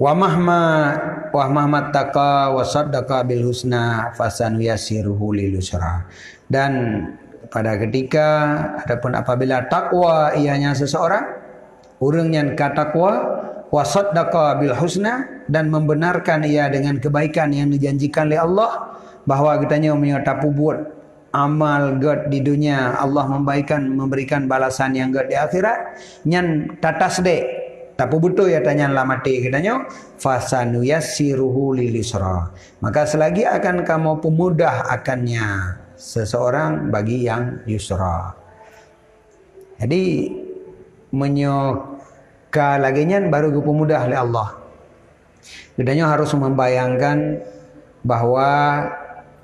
Wa mahma taqa wa saddaqa bil husna fasanuyassiruhu lil yusra. Dan pada ketika adapun apabila takwa ianya seseorang, orang yang katakwa wa saddaqa bil husna, dan membenarkan ia dengan kebaikan yang dijanjikan oleh Allah, bahawa kitanya menyatapu buat amal god di dunia, Allah memberikan balasan yang god di akhirat, nyan tatas de tapu betul ya tanya lah mati kitanya, fasanuyassiruhu lil yusra, maka selagi akan kamu pemudah akannya seseorang bagi yang yusra. Jadi menyoka laginya baru kepemudah oleh Allah. Kitanya harus membayangkan bahawa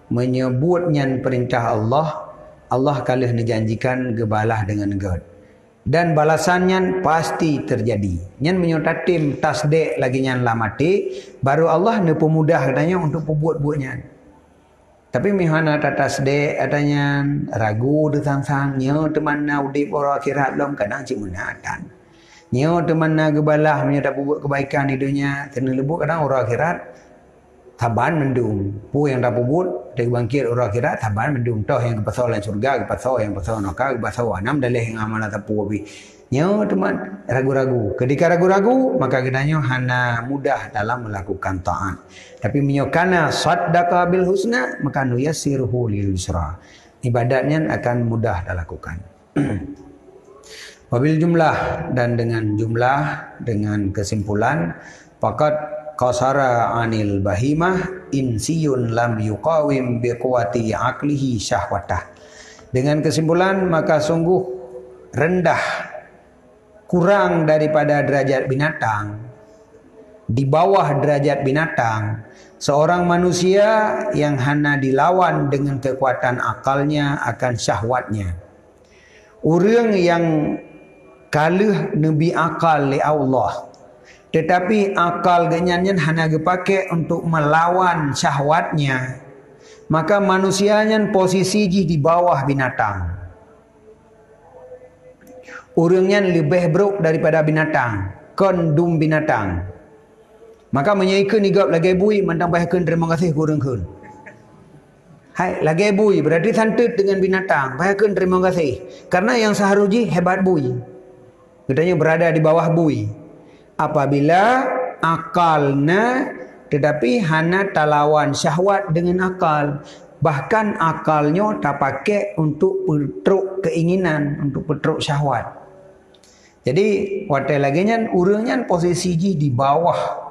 menyebutnya perintah Allah, Allah kalih dijanjikan gebalah dengan God, dan balasannya pasti terjadi. Nyan menyotatim tasdek lagi nyan lamati, baru Allah ne pemudah katanya untuk perbuat-buatnya. Tapi mihana tatasdek katanya ragu de sang-sang nyo teman na udip ora akhirat belum kadang cik menatan. Nyo teman na gebalah menyata perbuat kebaikan di dunia, kena lebut kadang ora akhirat taban mendung. Pu yang dah pubut dari bangkit orang akhirat taban mendung. Toh yang kepasau lain surga, kepasau yang pasau neraka, kepasau anam dalih yang amal tapu abi. Nyo teman ragu-ragu. Ketika ragu-ragu maka kenanya hana mudah dalam melakukan taat. Tapi menyokana saddaqa bil husna maka nuyassiruhu lil yusra. Ibadatnya akan mudah dilakukan. Wabil jumlah, dan dengan jumlah, dengan kesimpulan, faqad qasara anil bahimah insiyun lam yuqawim biquwati aqlihi syahwatah. Dengan kesimpulan maka sungguh rendah, kurang daripada derajat binatang, di bawah derajat binatang, seorang manusia yang hanya dilawan dengan kekuatan akalnya akan syahwatnya. Orang yang kalah nebi akal li Allah, tetapi akal genyannya hanya dipakai untuk melawan syahwatnya, maka manusianya posisi di bawah binatang. Orangnya lebih buruk daripada binatang, kondum binatang. Maka menyaikun igap lagi bui mentang bahkan terima kasih kurang kun. Hai lagi bui berarti santut dengan binatang, bahkan terima kasih. Karena yang seharusnya hebat bui, katanya berada di bawah bui. Apabila akalnya tetapi hana talawan syahwat dengan akal, bahkan akalnya tak pakai untuk petruk keinginan, untuk petruk syahwat. Jadi watai laginya urangnya posisi di bawah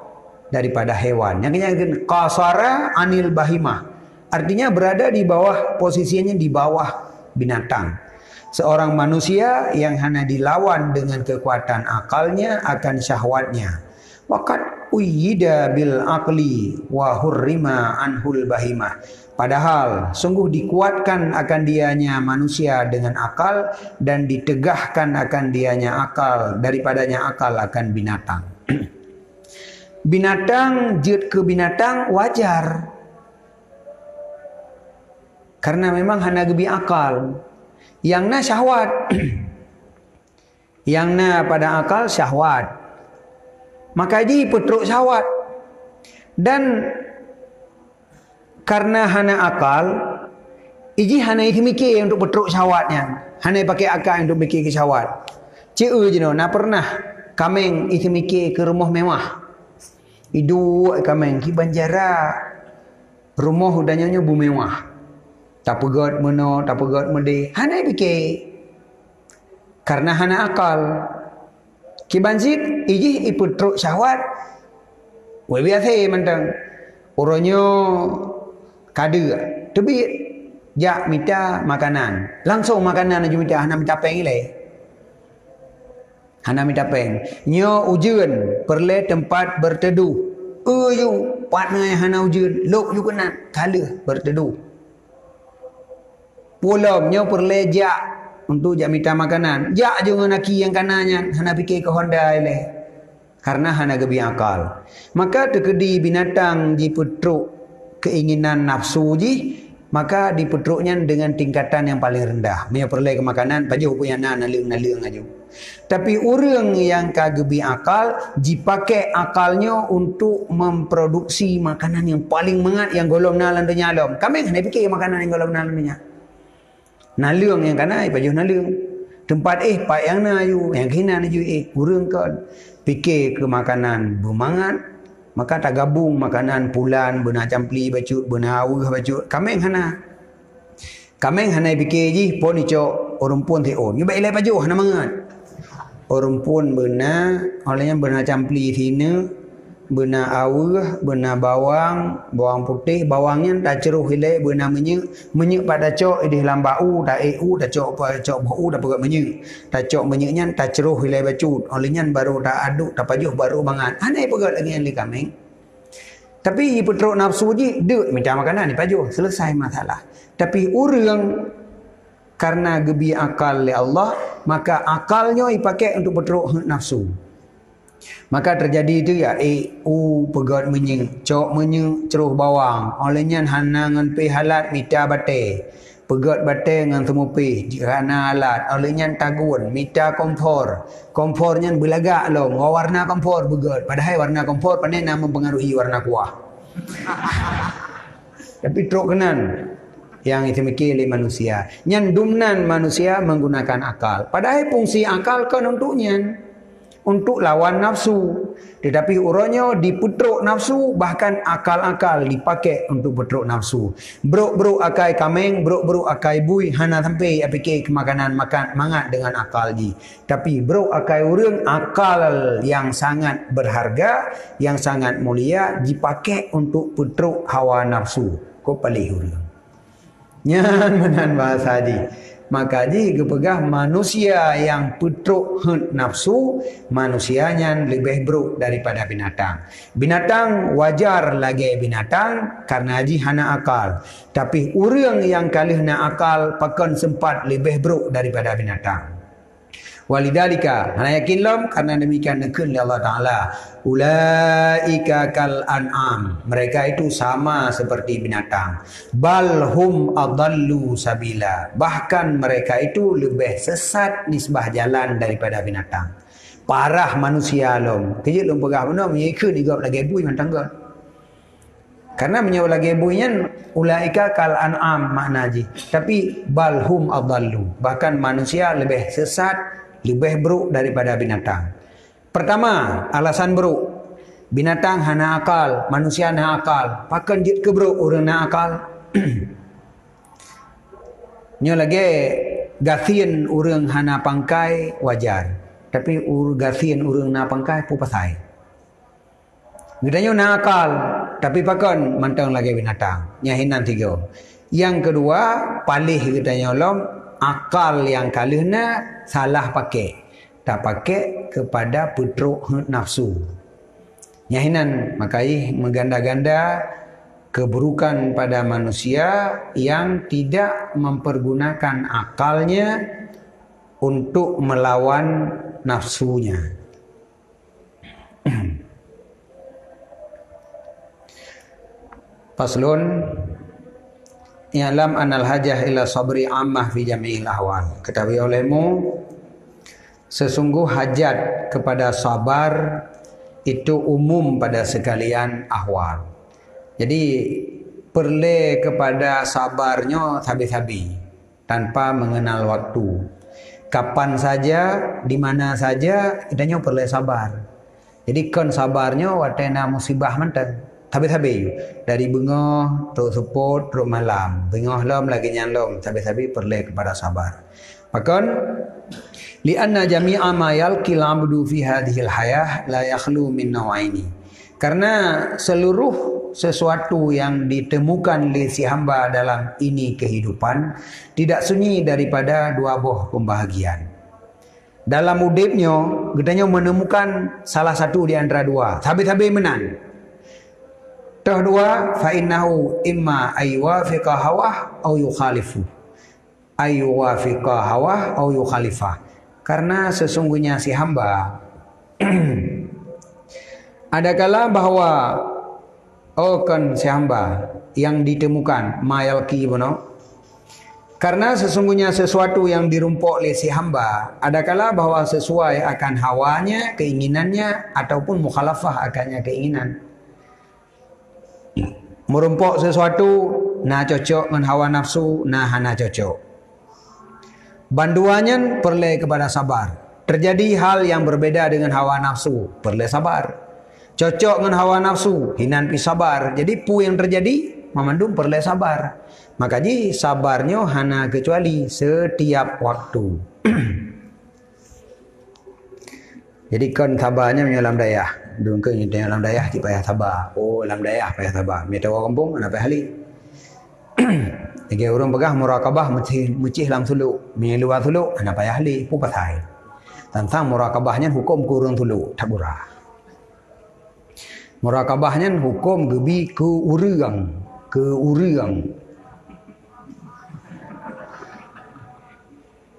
daripada hewan. Yang qasara anil bahimah, artinya berada di bawah, posisinya di bawah binatang. Seorang manusia yang hanya dilawan dengan kekuatan akalnya akan syahwatnya. Waqad uyyida bil aqli wa hurrima anhul bahimah. Padahal sungguh dikuatkan akan dianya manusia dengan akal dan ditegahkan akan dianya akal daripadanya akal akan binatang. Binatang jut ke binatang wajar, karena memang hanya gebi akal. Yang na syahwat, yang na pada akal syahwat, maka jadi petruk syahwat. Dan karena hana akal, iji hana mikir untuk petruk syahwatnya, hana pakai akal untuk mikir ke syahwat. Ceu je no, na pernah kameng isi mikir ke rumah mewah. Idu kameng ki banjara rumah udahnya bu mewah. Tak pegat mana, tak pegat mede. Hana fikir. Karena hana akal. Kibansit iji iputruk syahwat. Wei biasa mentang. Orangnya kada. Tapi jak minta makanan. Langsung makanan aja minta, hana minta peng ile. Hana minta peng. Nyo ujian perle tempat berteduh. Yu partner yang hana ujian. Lok you kena kala berteduh. Pulamnya perlejak untuk jak minta makanan. Jak je dengan laki yang kanannya. Hana fikir ke Honda ile. Karena hana gebi akal. Maka terkedi binatang di petruk keinginan nafsu ji. maka dipetruknya dengan tingkatan yang paling rendah. Punya perlai ke makanan, pajuh punya nalung aja. Tapi orang yang kagebi akal, dipakai akalnya untuk memproduksi makanan yang paling mengat, yang golong nalan dunia alam. Kami kena fikir makanan yang golong nalan dunia. Nalung yang kana, pajuh nalung. Tempat pak yang na you, yang kena na you urang kan fikir ke makanan bermangat, maka tak gabung makanan pulan benar campli bacut benar awuh bacut. Kameng hana fikir ji pon ico orang pun teon. You baik lai pajuh hana mangat. Orang pun benar olehnya benar campli sini benar awuh benar bawang putih, bawangnya tak ceruh hilai benar menyek pada cok di dalam bau tak tak cok bau tak pegat menyeknya tak ceruh hilai bacut olehnya baru tak aduk tak pajuh baru bangat anai pegat lagi yang di kameng. Tapi petruk nafsu je dek macam makanan ni pajuh selesai masalah. Tapi orang karena gebi akal oleh Allah, maka akalnya dipakai untuk petruk nafsu. Maka terjadi itu ya pegat menyek, cok menyek ceruh bawang. Olehnya hanangan pi halat mita bate. Pegat bate dengan temupi kerana alat. Olehnya tagun mita kompor. Kompornya belagak loh, warna kompor begat. Padahal warna kompor pandai nak mempengaruhi warna kuah. Tapi truk kenan yang itu mikir oleh manusia. Yang dumnan manusia menggunakan akal. Padahal fungsi akal kan untuk lawan nafsu. Tetapi urangnya diputruk nafsu, bahkan akal-akal dipakai untuk putruk nafsu. Bruk akai kameng, bruk akai bui, hana sampai fikir ke makanan makan mangat dengan akal ji. Tapi bruk akai urang akal yang sangat berharga, yang sangat mulia dipakai untuk putruk hawa nafsu. Ko palih urang. Nyan menan bahasa di. Maka jika pegah manusia yang putruk nafsu, manusianya lebih buruk daripada binatang. Binatang wajar lagi binatang karena ji hana akal. Tapi orang yang kalih na akal pakan sempat lebih buruk daripada binatang. Walidalika, hana yakin lam karena demikian nekun Allah Ta'ala. Ulaika kal an'am. Mereka itu sama seperti binatang. Balhum adallu sabila. Bahkan mereka itu lebih sesat nisbah jalan daripada binatang. Parah manusia lom. Kejut lom pegah benar menyeka digap lagi bui mantangga. Karena menyebut lagi buinya ulaika kal an'am makna ji. Tapi balhum adallu. Bahkan manusia lebih sesat, lebih buruk daripada binatang. Pertama, alasan buruk. Binatang hana akal, manusia hana akal. Pakan jit ke buruk orang hana akal. Nyo lagi gasian orang hana pangkai wajar. Tapi gasian orang hana pangkai pu pasai. Gitanya hana akal, tapi pakan mantang lagi binatang. Nyahinan tiga. Yang kedua, palih gitanya lom akal yang kalihna salah pakai. Tak pakai kepada putruk nafsu. Nyahinan makai mengganda-ganda keburukan pada manusia yang tidak mempergunakan akalnya untuk melawan nafsunya. Paslon I'lam anal hajah ila sabri ammah fi jami'il ahwal. Ketahui olehmu sesungguh hajat kepada sabar itu umum pada sekalian ahwal. Jadi perlu kepada sabarnya sabi-sabi tanpa mengenal waktu. Kapan saja, di mana saja, idanya perlu sabar. Jadi kan sabarnya watena musibah manteng. Sabi-sabi dari bengah terus support terus malam bengah lam lagi nyalom sabi-sabi perlu kepada sabar. Bahkan lianna jami'a ma yalqil 'abdu fi hadhil hayah la yakhlu min nawaini. Karena seluruh sesuatu yang ditemukan oleh si hamba dalam ini kehidupan tidak sunyi daripada dua buah pembahagian. Dalam udipnya gedanya menemukan salah satu di antara dua. Sabi-sabi menan. Toh dua fa innahu imma aywafiqa hawah au yukhalifu. Aywafiqa hawah au yukhalifah. Karena sesungguhnya si hamba ada kala bahwa Oh kan si hamba yang ditemukan mayalki bono. Karena sesungguhnya sesuatu yang dirumpuk oleh si hamba adakala bahwa sesuai akan hawanya, keinginannya ataupun mukhalafah akannya keinginan. Merumpuk sesuatu nah cocok dengan hawa nafsu, nah hana cocok. Banduannya perlu kepada sabar. Terjadi hal yang berbeda dengan hawa nafsu, perlu sabar. Cocok dengan hawa nafsu, hinan pi sabar. Jadi pu yang terjadi memandung perlu sabar. Maka ji sabarnya hana kecuali setiap waktu. Jadi kan sabarnya dalam daya. Dulu kan dalam daya kita payah sabar. Oh dalam daya payah sabar. Meta orang kampung ana payah hali. Lagi orang pegah murakabah mucih dalam suluk. Mi luar suluk ana payah hali pu pasai. Tentang murakabahnya hukum kurang suluk tak burah. Murakabahnya hukum gebi ke urang.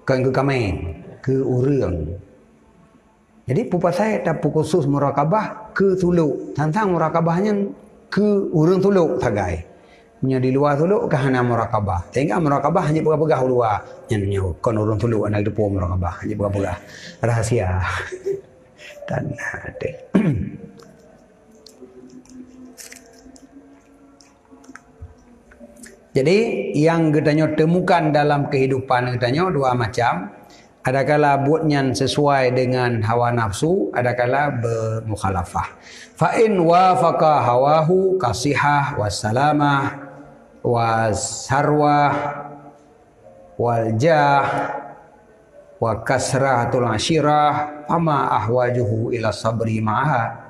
Kan ke kamen, ke urang. Jadi pupa saya tak khusus murakabah ke tuluk. Tantang murakabahnya ke urang tuluk tagai. Punya di luar tuluk ke hana murakabah. Tengok murakabah hanya pegah-pegah luar. Nyanyo kon urang tuluk anak depo murakabah hanya pegah-pegah. Rahasia. Dan ada. Jadi yang kita temukan dalam kehidupan kita dua macam. Adakala buatnya sesuai dengan hawa nafsu, adakala bermukhalafah. Fa in wafaqa hawahu kasihah wassalamah wasarwah waljah wa kasratul ashirah ama ahwajuhu ila sabri ma'aha.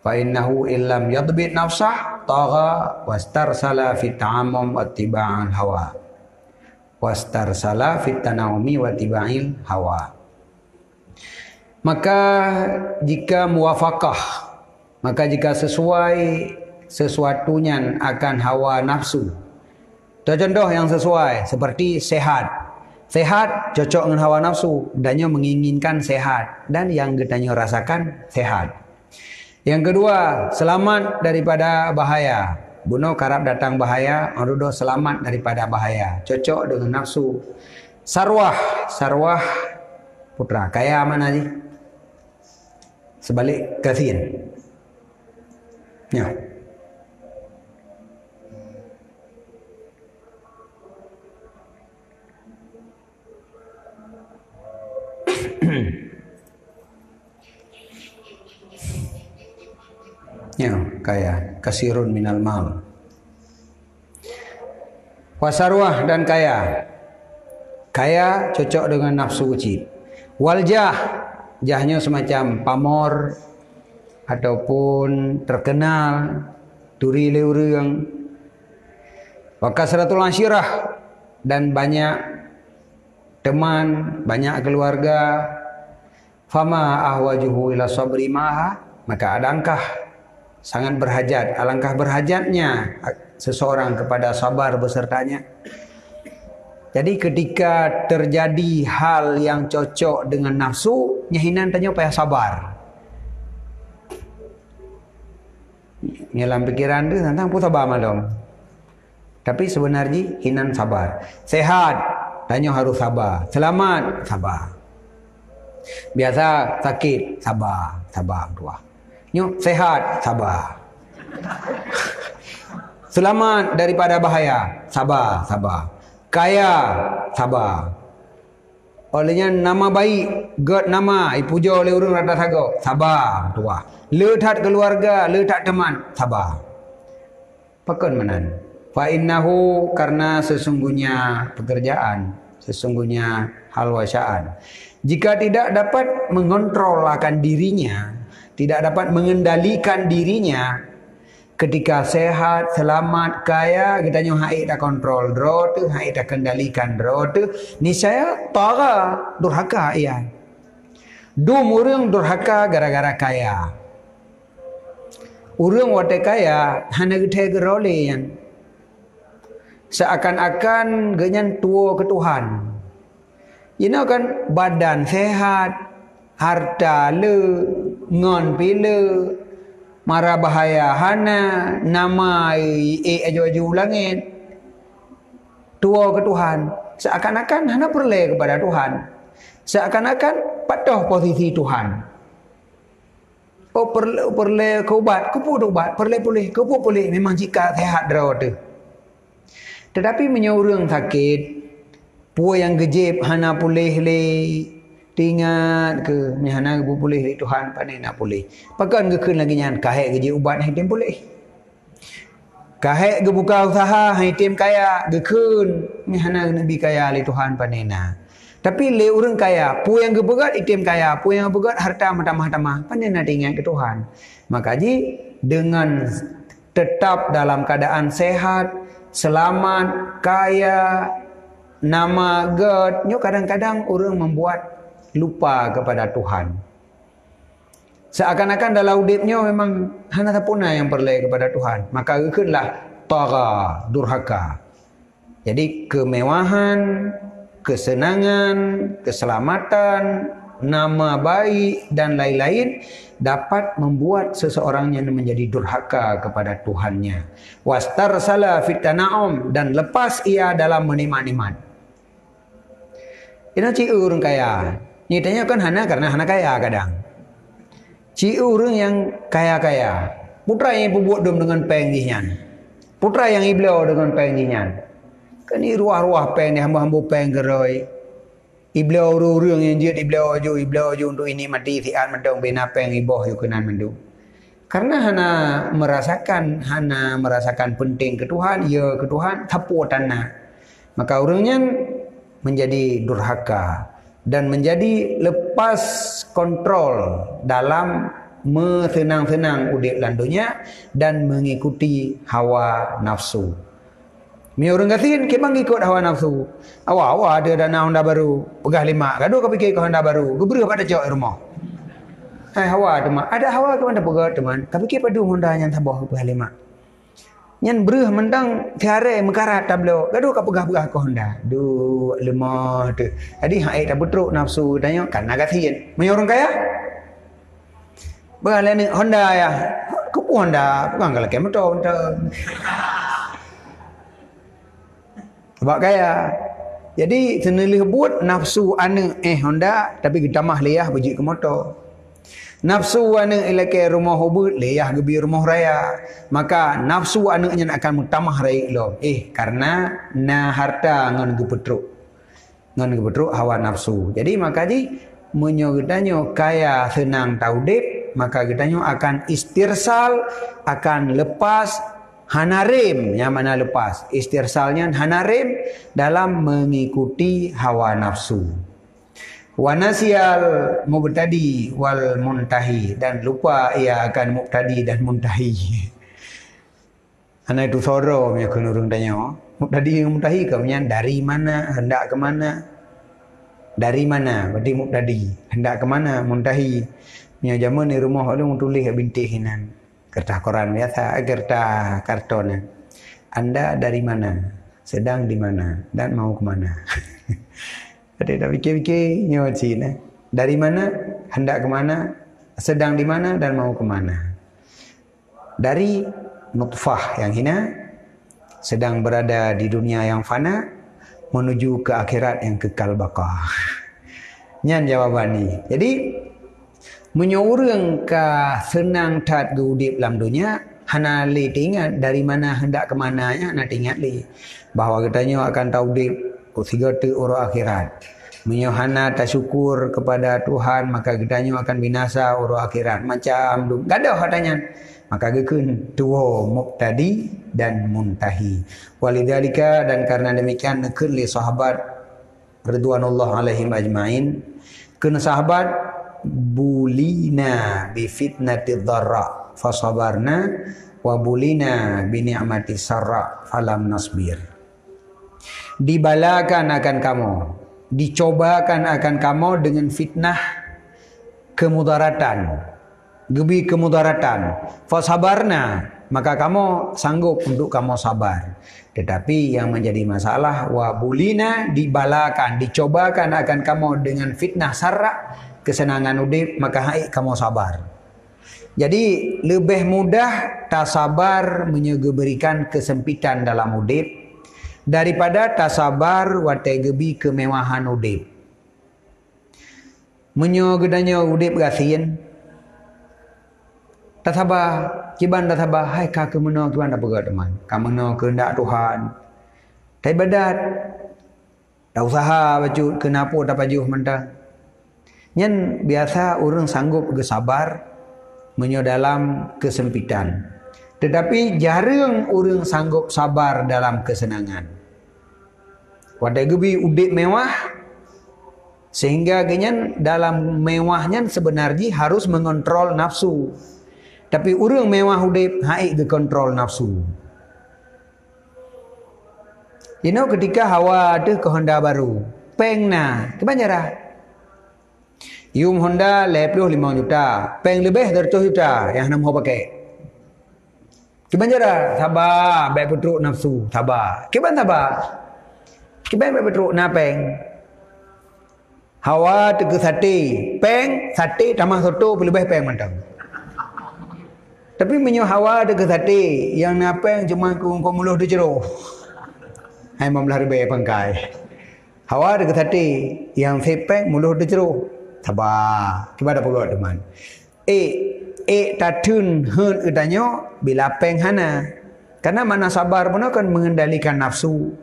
Fa innahu illam yadbit nafsah tagha wastarsala fi ta'ammum wattiba'al hawa wastarsala fi tanawumi wattiba'il hawa. Maka jika muwafaqah, maka jika sesuai sesuatunya akan hawa nafsu. Contoh yang sesuai seperti sehat. Sehat cocok dengan hawa nafsu, dannya menginginkan sehat dan yang kita rasakan sehat. Yang kedua, selamat daripada bahaya. Bunuh karab datang bahaya, arudo selamat daripada bahaya. Cocok dengan nafsu. Sarwah putra. Kaya mana ni? Sebalik kathir. Ya. Ya, kaya, kasirun minal mal. Wasarwah dan kaya. Kaya cocok dengan nafsu ucit. Waljah, jahnya semacam pamor ataupun terkenal, turi leurang. Wa kasratul ashirah dan banyak teman, banyak keluarga. Fama ahwajuhu ila sabri maha, maka adangkah sangat berhajat, alangkah berhajatnya seseorang kepada sabar besertanya. Jadi ketika terjadi hal yang cocok dengan nafsu, nyahinan tanya payah sabar. Dalam pikiran tu tentang pun sabar malam. Tapi sebenarnya hinan sabar. Sehat, tanya harus sabar. Selamat, sabar. Biasa sakit, sabar tua. Nyok sehat, sabar. Selamat daripada bahaya, sabar. Kaya, sabar. Olehnya nama baik, god nama, ipuja oleh orang rata sago, sabar tua. Letat keluarga, letat teman, sabar. Pakon menan. Fa innahu karena sesungguhnya pekerjaan, sesungguhnya hal wasyaan. Jika tidak dapat mengontrol akan dirinya, tidak dapat mengendalikan dirinya ketika sehat, selamat, kaya, kita nyo haid dah kontrol dro tu, haid dah kendalikan dro tu, niscaya tara durhaka ia. Dum urang durhaka gara-gara kaya. Urang wate kaya hana gede gerole yang seakan-akan genyan tua ke Tuhan. Kan badan sehat, harta le, ngon pile, mara bahaya hana nama aju-aju langit tua ke Tuhan, seakan-akan hana perle kepada Tuhan, seakan-akan patuh posisi Tuhan. Oh perle ke ubat, kupu ubat, perle pulih, kupu pulih, memang jika sehat draw tu. Tetapi menyorang sakit, puan yang gejib hana pulih le, tingat ke hana kupu pulih le Tuhan pandai nak pulih. Pakan gekun lagi nyan kahek gejib ubat hai tim pulih. Kahek ge buka usaha hai tim kaya gekun hana nabi kaya le Tuhan pandai na. Tapi le orang kaya, pu yang gebegat itim kaya, pu yang begat harta tamah-tamah pandai nak ingat ke Tuhan. Maka ji dengan tetap dalam keadaan sehat, selamat, kaya, nama God, nyo kadang-kadang orang membuat lupa kepada Tuhan. Seakan-akan dalam hidupnya memang hanya sapuna yang perlu kepada Tuhan. Maka gekenlah tagha, durhaka. Jadi kemewahan, kesenangan, keselamatan, nama baik dan lain-lain dapat membuat seseorang yang menjadi durhaka kepada Tuhannya. Wastarsala fit tana'um, dan lepas ia dalam menikmat-nikmat. Ini cik orang kaya. Nyatanya kan hana karena hana kaya kadang. Cik orang yang kaya-kaya. Putra yang pembuat dom dengan penggihan. Putra yang iblau dengan penggihan. Kan ni ruah-ruah peng ni hamba-hamba peng geroi. Iblau urang yang dia iblau aju untuk ini mati siat mendong bina peng iboh yu kenan mendung. Karena hana merasakan penting ke Tuhan, ya ke Tuhan tapu tanah. Maka orangnya menjadi durhaka dan menjadi lepas kontrol dalam senang-senang udip landunya dan mengikuti hawa nafsu. Mi orang katin ke bang ikut hawa nafsu. Awak ada dana Honda baru, pegah 5. Gaduh kau fikir ke Honda baru, geberi pada cok rumah. Hai hawa teman, ada hawa ke mana pegah teman. Kau fikir padu Honda yang tabah pegah 5. Nyan beruh mentang tiare mekarat tablo. Gaduh kau pegah-pegah ke Honda. Du lemah tu. Jadi hai tak betruk nafsu tanya kan katin. Mi orang kaya? Pegah ni Honda ya. Kupu Honda, bukan kalau kemotor sebab kaya. Jadi senilih buat nafsu ane Honda tapi kita mah leyah biji ke motor. Nafsu ane ilake rumah hobut leyah gebi rumah raya. Maka nafsu ane nya akan mutamah rai lo. Karena na harta ngan gepetruk. Ngan gepetruk hawa nafsu. Jadi maka ji menyo gedanyo kaya senang taudip, maka gedanyo akan istirsal, akan lepas hanarim, yang mana lepas istirsalnya hanarim dalam mengikuti hawa nafsu. Wanasial mubtadi wal muntahi, dan lupa ia akan mubtadi dan muntahi. Ana itu soro punya kenurung tanya, mubtadi dan muntahi kemudian dari mana hendak ke mana? Dari mana? Berarti mubtadi hendak ke mana? Muntahi. Punya zaman di rumah orang tulis bintih hinan. Kertas koran biasa, kertas karton. Anda dari mana? Sedang di mana? Dan mau ke mana? Jadi tak fikir-fikir nyot sini. Dari mana? Hendak ke mana? Sedang di mana? Dan mau ke mana? Dari nutfah yang hina, sedang berada di dunia yang fana, menuju ke akhirat yang kekal baka. Nyan jawaban ni. Jadi menyorang ka senang tat gudip dalam dunia, hana li ingat dari mana hendak ke mananya, nak ingat li bahawa katanya akan taudip usiga tu urang akhirat. Menyohana tak syukur kepada Tuhan, maka katanya akan binasa urang akhirat. Macam tu gadah katanya. Maka gekun tuwa muqtadi dan muntahi. Walidzalika, dan karena demikian nekun li sahabat ridwanullah alaihim ajmain, kena sahabat bulina bi fitnati dharra fasabarna wa bulina bi ni'mati sarra falam nasbir. Dibalakan akan kamu, dicobakan akan kamu dengan fitnah kemudaratan, gebi kemudaratan. Fasabarna, maka kamu sanggup untuk kamu sabar. Tetapi yang menjadi masalah wa bulina, dibalakan, dicobakan akan kamu dengan fitnah sarra, kesenangan udip, maka hai kamu sabar. Jadi lebih mudah tak sabar menyeberikan kesempitan dalam udip daripada tak sabar watai gebi kemewahan udip. Menyogedanya udip gasin tak sabar, kiban tak sabar, hai ka ke meno kiban tak berat teman. Ka meno kehendak Tuhan. Tai badat. Tak usaha baju kenapa tak pajuh mentang. Nyen biasa orang sanggup bersabar menyo dalam kesempitan. Tetapi jarang orang sanggup sabar dalam kesenangan. Wadai gebi udip mewah sehingga genyen dalam mewahnya sebenarnya harus mengontrol nafsu. Tapi orang mewah udip haik ke kontrol nafsu. You know ketika Hawa ada ke Honda baru, peng na, ke banjara. Yum Honda 55 juta, peng lebih dari 100 juta yang nak mau pakai. Ke banjara, sabar, baik betul nafsu, sabar. Ke ban sabar. Ke ban baik betul na peng. Hawa tege sate, peng sate tambah soto lebih peng mantap. Tapi menyo Hawa tege sate, yang na peng cuma kau muluh di jero. Hai mamlah ribe pangkai. Hawa dekat hati yang sepeng muluh de jero. Sabar. Kiba ada pegawai teman. Tatun hun udanyo bila peng hana. Karena mana sabar pun akan mengendalikan nafsu.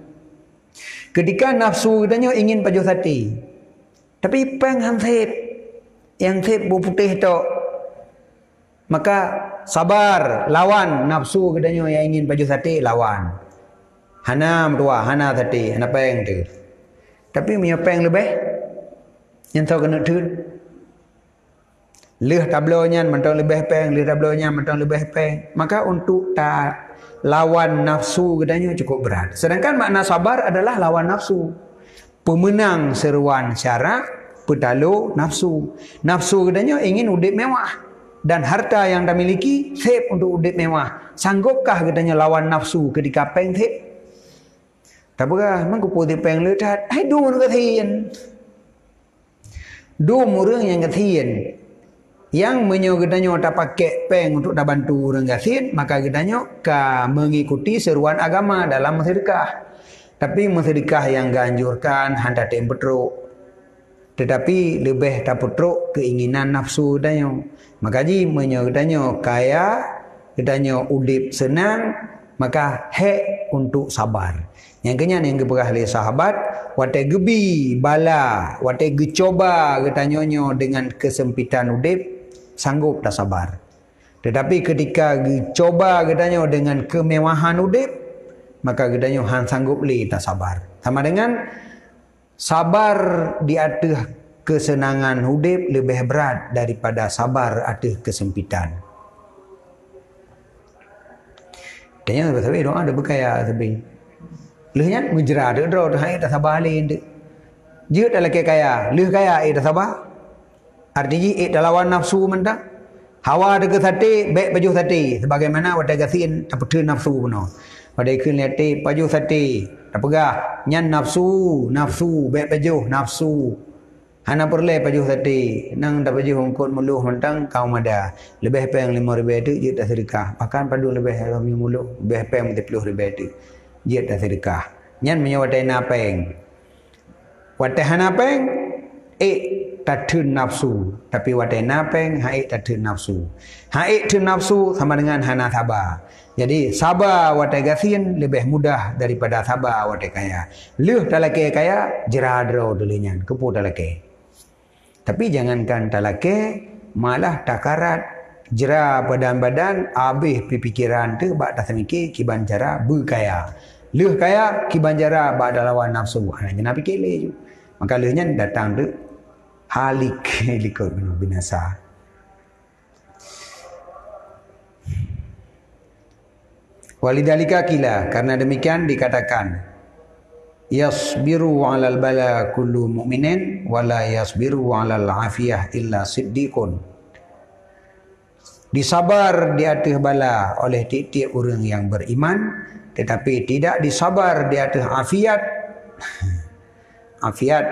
Ketika nafsu udanyo ingin pajuh hati. Tapi peng han sep. Yang sep putih tu. Maka sabar lawan nafsu udanyo yang ingin pajuh hati lawan. Hana mertua, hana tadi, hana peng tu. Tapi punya peng lebih, yang tahu kena tu. Leh tablonya mentang lebih peng, leh tablonya mentang lebih peng. Maka untuk tak lawan nafsu katanya cukup berat. Sedangkan makna sabar adalah lawan nafsu. Pemenang seruan syarak, petalu nafsu. Nafsu katanya ingin udip mewah. Dan harta yang dah miliki, save untuk udip mewah. Sanggupkah katanya lawan nafsu ketika peng save? Tak berah, mangku putih peng ledat. Hai dum orang kesian. Dum orang yang kesian. Yang menyogedanyo tak pakai peng untuk dah bantu orang kesian, maka gedanyo ka mengikuti seruan agama dalam sedekah. Tapi sedekah yang ganjurkan handa tem petruk. Tetapi lebih tak petruk keinginan nafsu danyo. Maka ji menyogedanyo kaya, gedanyo udip senang, maka hek untuk sabar. Yang kenyan yang keberah oleh sahabat, watai gebi bala, watai gecoba getanyonyo dengan kesempitan udip, sanggup tak sabar. Tetapi ketika gecoba getanyo dengan kemewahan udip, maka getanyo han sanggup li tak sabar. Sama dengan sabar di atas kesenangan udip lebih berat daripada sabar atas kesempitan. Tanya tapi doa ada berkaya tapi lehnya menjerah dia draw hai tak sabar lain dia. Dia dah laki kaya, leh kaya tak sabar. Artinya dah lawan nafsu mentang. Hawa dekat hati, baik baju hati. Sebagaimana wadah gasin tak pedah nafsu puno. Wadah kun hati baju hati. Tak pegah nyan nafsu, baik baju nafsu. Hana perle baju hati. Nang tak baju hongkot muluh mentang kau mada. Lebih peng 5,000 itu dia tak sedekah. Bahkan padu lebih 10 muluh, lebih peng 30,000 itu. Dia dah sedekah. Nyan menyawatai napeng. Watai hanapeng, tatun nafsu. Tapi watai napeng, tatun nafsu. Tatun nafsu sama dengan hana sabar. Jadi sabar watai gasin lebih mudah daripada sabar watai kaya. Leh talake kaya, jeradro dulunya. Kepu talake. Tapi jangankan talake, malah takarat. Jera badan-badan, habis pikiran tu, bak tak semikir, kiban cara berkaya. Leh kaya kibanjara ba'da lawan nafsu. Hanya nak fikir leh. Maka lehnya datang tu halik likut binasa. Walidhalika kila, karena demikian dikatakan yasbiru 'alal bala kullu mu'minin wala yasbiru 'alal afiyah illa siddiqun. Disabar di atas bala oleh tiap-tiap orang yang beriman, tetapi tidak disabar di atas afiat. Afiat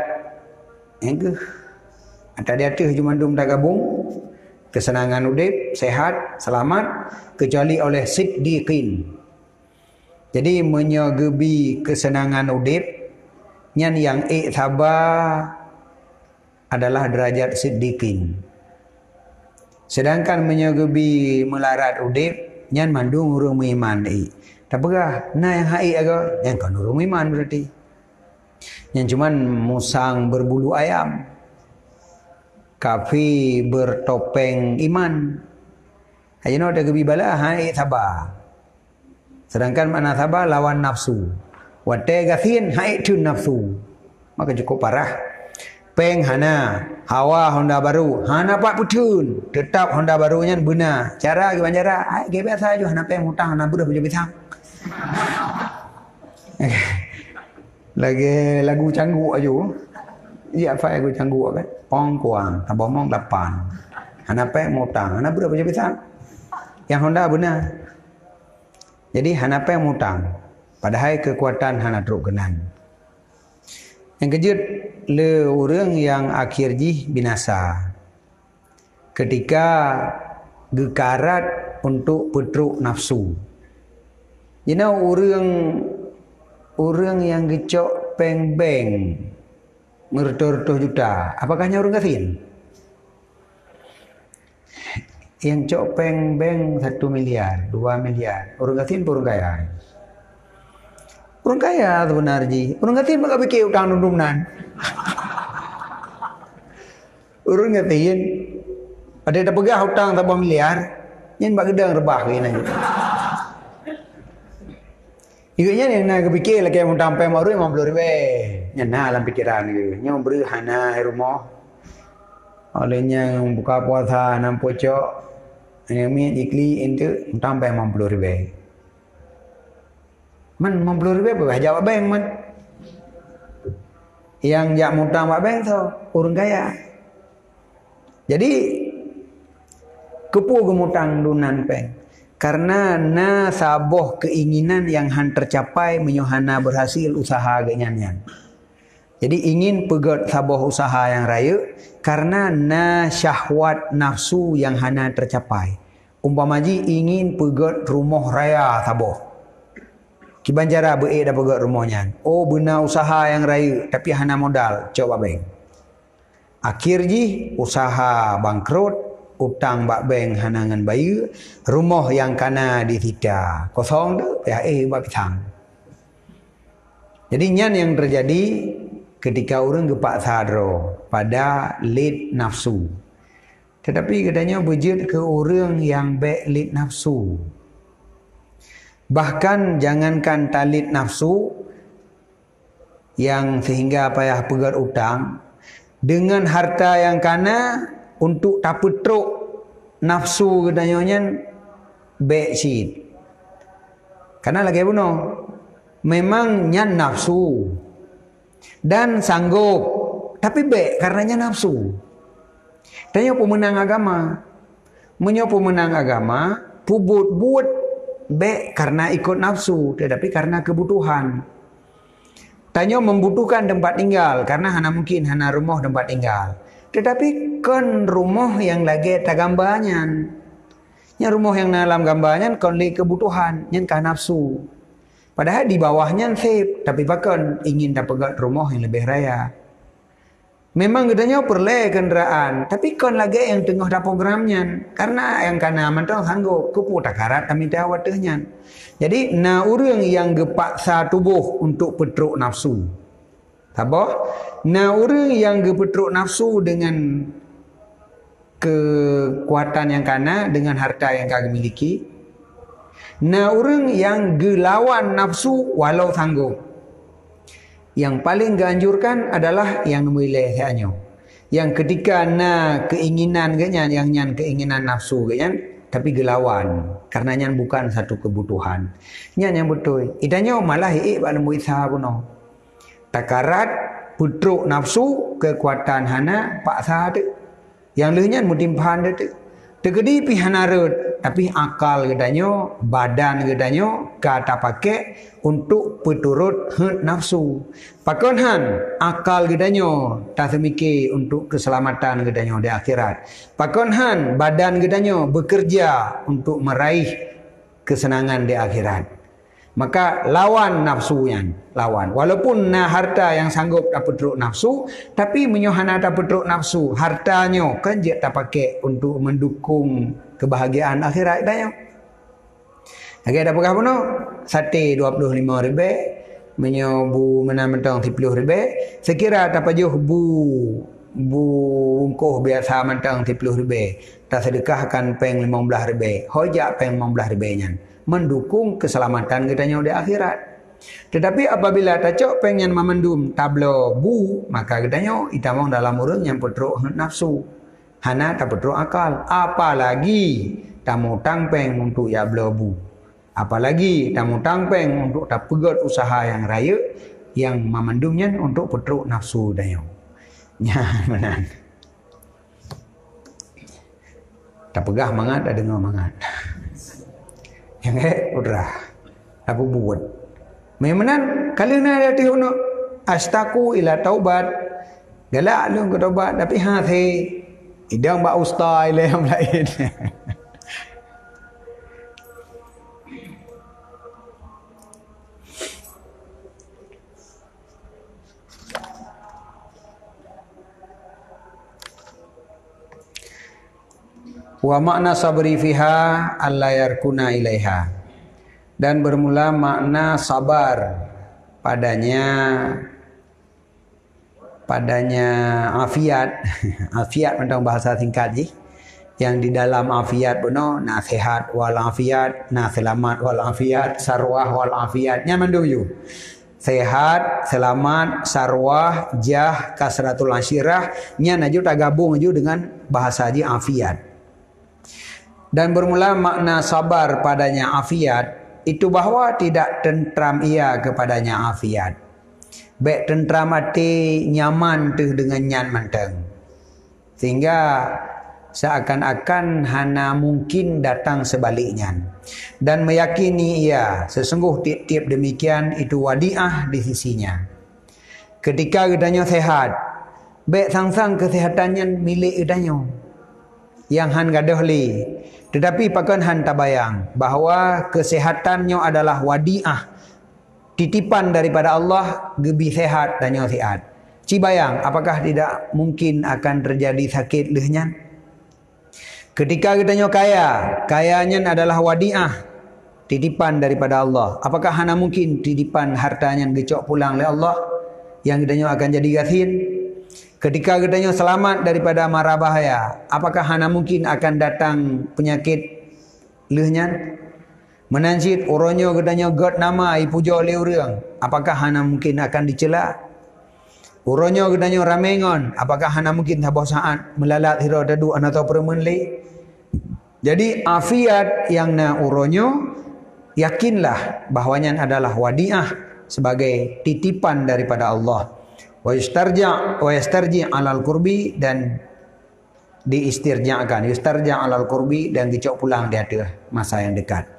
engke ada di atas cuma dum tak gabung. kesenangan udip, sehat, selamat kecuali oleh siddiqin. Jadi menyogebi kesenangan udip nyan yang sabar adalah derajat siddiqin. Sedangkan menyogebi melarat udip nyan mandung urung iman tapegah nah yang hai aga yang kan urung iman berarti. Yang cuman musang berbulu ayam, kafi bertopeng iman. Ayeuna ada gebi bala hai sabar. Sedangkan mana sabar lawan nafsu. Wate gathin hai tun nafsu. Maka cukup parah. Peng hana hawa Honda baru. Hana pak putun. Tetap Honda barunya benar. Cara gimana cara? Ai biasa aja hana peng hutang hana budak punya bitang. Lagi lagu canggu aja. Iya apa lagu canggu kan? Pong kuang, tabomong 8. Hana peng hutang, hana budak punya bitang. Yang Honda benar. Jadi hana peng hutang. Padahal kekuatan hana teruk kenan. Yang kejut le orang yang akhir jih binasa. Ketika gekarat untuk petruk nafsu. You know orang yang gecok peng-beng ngertor-rtor juta. Apakahnya orang kasin? Yang cok peng-beng 1 miliar, 2 miliar. Orang kasin pun orang kaya. Orang kaya sebenarnya. Orang kasin maka pikir utang nundunan. Orang kasin ada pegah hutang 3 miliar. Yang bak gedang rebah ini. Ikutnya yang nak kepikir lagi yang hutang peng baru 50 ribu. Yang nak dalam pikiran gitu. Yang beri hana rumah. Olehnya buka puasa 6 pocok. Yang minyak ikli itu hutang peng 50 ribu. Man 50 ribu apa? Jawab bank man. Yang jak mutang pak bank tu orang kaya. Jadi kepu gemutang dunan bank. Karena na saboh keinginan yang han tercapai menyohana berhasil usaha genyanyan. Jadi ingin pegot saboh usaha yang raya karena na syahwat nafsu yang hana tercapai. Umpamaji ingin pegot rumah raya saboh. Kibanjara beik dah pegot rumahnya. Oh benar usaha yang raya tapi hana modal, coba bank. Akhir ji usaha bangkrut, utang bak bank hanangan bayu, rumah yang kana disita. Kosong tu ya bak pisang. Jadi nyan yang terjadi ketika orang gepak sadro pada lid nafsu. Tetapi katanya wujud ke orang yang baik lid nafsu. Bahkan jangankan talit nafsu yang sehingga payah pegat utang dengan harta yang kana untuk tak petruk nafsu katanya baik syid. Karena lagi bunuh memang nyan nafsu dan sanggup tapi baik karenanya nafsu. Tanya pemenang agama, pemenang agama pubut-but baik karena ikut nafsu tetapi karena kebutuhan. Tanya membutuhkan tempat tinggal karena hana mungkin hana rumah tempat tinggal. Tetapi kan rumah yang lagi tak gambarnya. Yang rumah yang dalam gambarnya kan li kebutuhan, yang kan nafsu. Padahal di bawahnya safe tapi bahkan ingin dapat rumah yang lebih raya. Memang gedanya perle kenderaan, tapi kon lagi yang tengah dah programnya. Karena yang kana mentang sanggup kupu takarat kami tawatnya. Jadi na orang yang gepaksa tubuh untuk petruk nafsu. Tabah? Na orang yang gepetruk nafsu dengan kekuatan yang kana, dengan harta yang kagak miliki. Na orang yang gelawan nafsu walau sanggup. Yang paling dianjurkan adalah yang memilihnya. Yang ketika na keinginan genyan, yang nyan keinginan nafsu genyan, tapi gelawan. Karena nyan bukan satu kebutuhan. Nyan yang betul. Idanya malah balemu isa puno. Takarat putruk nafsu kekuatan hana paksa tu. Yang lehnya mutimpahan tu. Tegedi pihana rut, tapi akal gedanya, badan gedanya kata pakai untuk peturut nafsu. Pakon han akal gedanyo tak semikir untuk keselamatan gedanyo di akhirat. Pakon han badan gedanyo bekerja untuk meraih kesenangan di akhirat. Maka lawan nafsunya, lawan. Walaupun harta yang sanggup dapat teruk nafsu, tapi menyohana dapat teruk nafsu, hartanya kan dia tak pakai untuk mendukung kebahagiaan akhirat dah. Okey, dah pegah puno sate 25 ribu, menyobu menang-mentang 30 ribu. Sekira tak pajuh bu ungkoh biasa mentang 30 ribu. Tak sedekahkan peng 15 ribu. Hojak peng 15 ribu nya. Mendukung keselamatan kitanya di akhirat. Tetapi apabila tacok pengen memendum tablo bu, maka kitanya itamong dalam urang yang petruk nafsu. Hana tak petruk akal. Apalagi tamu tangpeng untuk ya bu. Apalagi tamu tangpeng untuk tak pegot usaha yang raya yang memendumnya untuk petruk nafsu dayo. Nya menan. Tak pegah mangat ada dengar mangat. Yang udah aku buat. Memang kalau nak ada tiup nak astaku ila taubat, galak lu ke taubat tapi hati idang ba ustaz ile yang lain. Wa makna sabri fiha alla yarkuna ilaiha, dan bermula makna sabar padanya afiat. Afiat tentang bahasa singkat ji, yang di dalam afiat beno nasihat wal afiat, na selamat wal afiat, sarwah wal afiat nya manduyu. Sehat, selamat, sarwah, jah, kasratul asyirah nya naju tak gabung ju dengan bahasa ji afiat. Dan bermula makna sabar padanya afiat itu bahawa tidak tentram ia kepadanya afiat. Baik tentram hati nyaman tu dengan nyan manteng. Sehingga seakan-akan hana mungkin datang sebaliknya. Dan meyakini ia sesungguh tiap-tiap demikian itu wadiah di sisinya. Ketika gedanya sehat, baik sang-sang kesehatannya milik gedanya. Yang han gadoh li. Tetapi pakon han tabayang bahawa kesehatannya adalah wadiah, titipan daripada Allah, gebi sehat dan nyo sehat. Cibayang, apakah tidak mungkin akan terjadi sakit lehnya? Ketika kitanya kaya, kayanya adalah wadiah, titipan daripada Allah. Apakah hana mungkin titipan hartanya gecok pulang oleh Allah yang kitanya akan jadi gasin? Ketika kitanya selamat daripada mara bahaya, apakah hana mungkin akan datang penyakit lehnya? Menansit oronyo kitanya god nama ipujo oleh urang, apakah hana mungkin akan dicela? Oronyo kitanya ramengon, apakah hana mungkin habah saat melalat hira dadu atau permen le? Jadi afiat yang na oronyo, yakinlah bahawanya adalah wadiah sebagai titipan daripada Allah. Wa yastarji' alal qurbi, dan diistirja'kan, yastarji' alal qurbi, dan dicok pulang di ada masa yang dekat.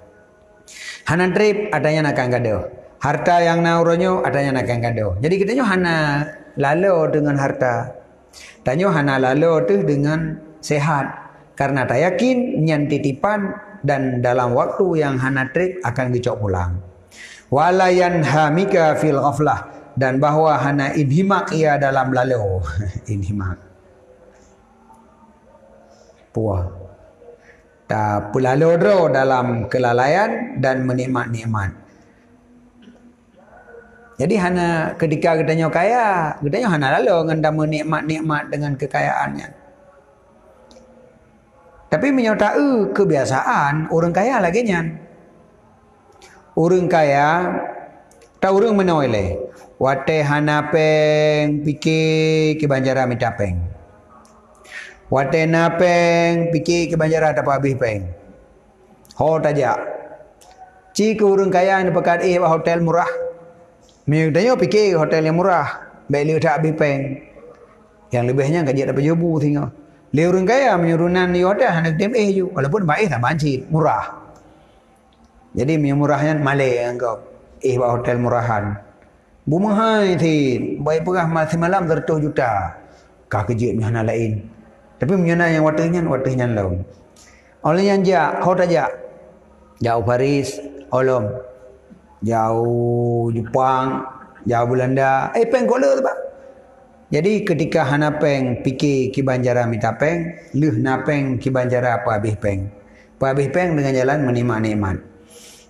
Hanan trip adanya nak gado, harta yang nauronyo adanya nak gado. Jadi kita hana lalo dengan harta, tanyo hana lalo tu dengan sehat, karena tak yakin nyan titipan dan dalam waktu yang hana trip akan dicok pulang. Walayan hamika fil ghaflah, dan bahawa hana inhimak ia dalam lalu. Inhimak puah tak pulalu dro dalam kelalaian dan menikmat-nikmat. Jadi hana ketika kitanya kaya, kitanya hana lalu ngenda menikmat-nikmat dengan kekayaannya. Tapi menyertai kebiasaan orang kaya lagi nyan. Orang kaya tak orang menoleh. Wate hana peng pikir ke banjara minta peng. Wate na peng pikir ke banjara dapat habis peng. Ho tajak. Ci ke orang kaya ni pekat hotel murah. Miudanya pikir hotel yang murah. Baik dia tak habis peng. Yang lebihnya gaji dapat jobu tinggal. Dia orang kaya menyurunan di hotel hana dem ju. Walaupun baik tak bancit, murah. Jadi murahnya malai engkau. Hotel murahan. Bumahai thi, baik perah masih malam 100 juta. Kah kejut nyana lain. Tapi menyana yang watahnya lain. Oleh yang jak, kau tak jak. Jauh Paris, Olom. Jauh Jepang, jauh Belanda. Peng kola tu pak. Jadi ketika hana peng fikir ki banjara minta peng, leh na peng ki banjara apa habis peng. Apa habis peng dengan jalan menikmat-nikmat.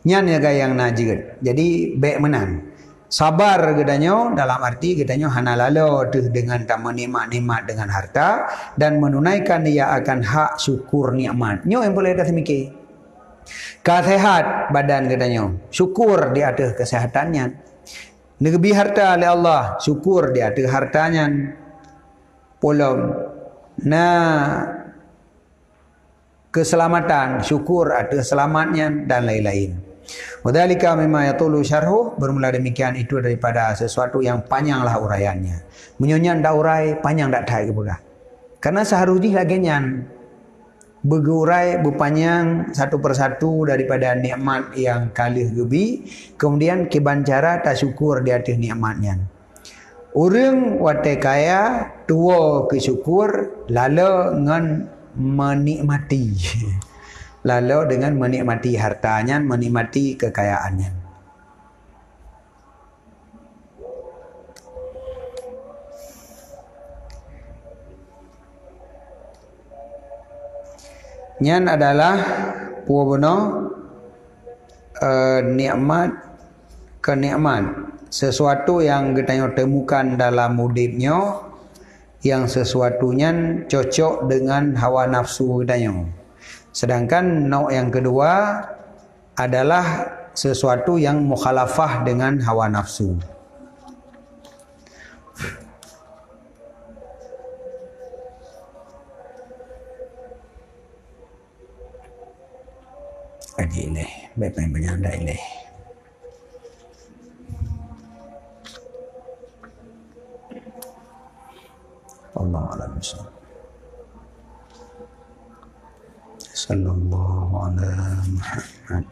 Nyan ya yang najir. Jadi baik menan. Sabar gedanya dalam arti gedanya hana lalo dengan tak menikmat-nikmat dengan harta dan menunaikan dia akan hak syukur nikmat. Nyo yang boleh kasih mikir. Kesehat badan gedanya. Syukur di atas kesehatannya. Lebih harta oleh Allah, syukur di atas hartanya. Polom. Keselamatan, syukur atas selamatnya dan lain-lain. Wadhalika mimma yatulu syarhu, bermula demikian itu daripada sesuatu yang panjanglah uraiannya. Menyonyan dak urai, panjang dak thai ke begah. Karena seharusnya lagi nyan berurai berpanjang satu persatu daripada nikmat yang kalih gebi, kemudian kebancara tak syukur di atas nikmatnya. Orang watai kaya tua ke syukur lalu dengan menikmati. Lalu dengan menikmati hartanya, menikmati kekayaannya. Nyan adalah puabana nikmat kenikmat. Sesuatu yang kita temukan dalam hidupnya, yang sesuatunya cocok dengan hawa nafsu kita. Sedangkan nok yang kedua adalah sesuatu yang mukhalafah dengan hawa nafsu. Kaji ini, baik-baik bernyanda ini. Allah alam sallallahu alaihi Muhammad.